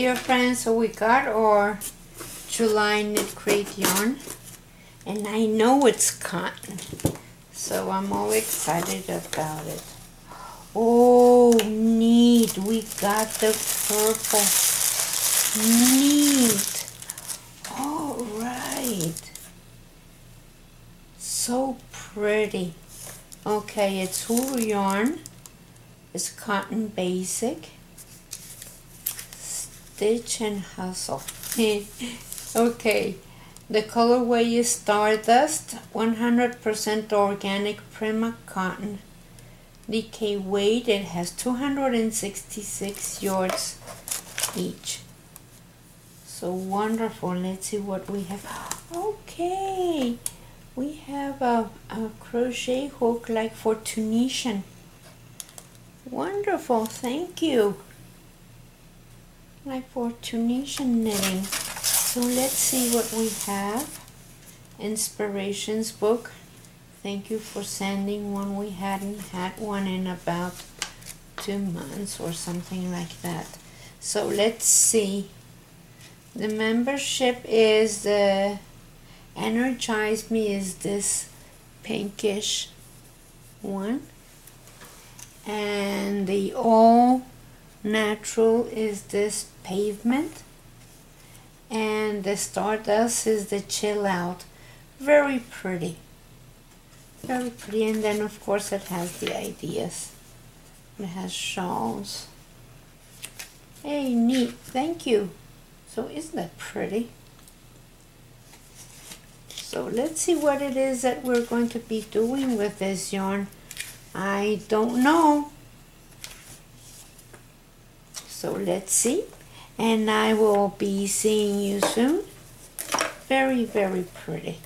dear friends, so we got our July Knitcrate yarn, and I know it's cotton, so I'm all excited about it. Oh, neat, we got the purple. Neat. All right. So pretty. Okay, it's wool yarn. It's cotton basic. Stitch and hustle. Okay, the colorway is Stardust, 100% organic Prima cotton. DK weight, it has 266 yards each. So wonderful. Let's see what we have. Okay, we have a crochet hook like for Tunisian. Wonderful, thank you. Like for Tunisian knitting. So let's see what we have. Inspirations book. Thank you for sending one. We hadn't had one in about 2 months or something like that. So let's see. The membership is the Energize Me is this pinkish one. And the all natural is this pavement, and the Stardust is the chill out. Very pretty, very pretty. And then of course it has the ideas. It has shawls. Hey, neat, thank you. So isn't that pretty? So let's see what it is that we're going to be doing with this yarn. I don't know. So let's see. And I will be seeing you soon. Very, very pretty.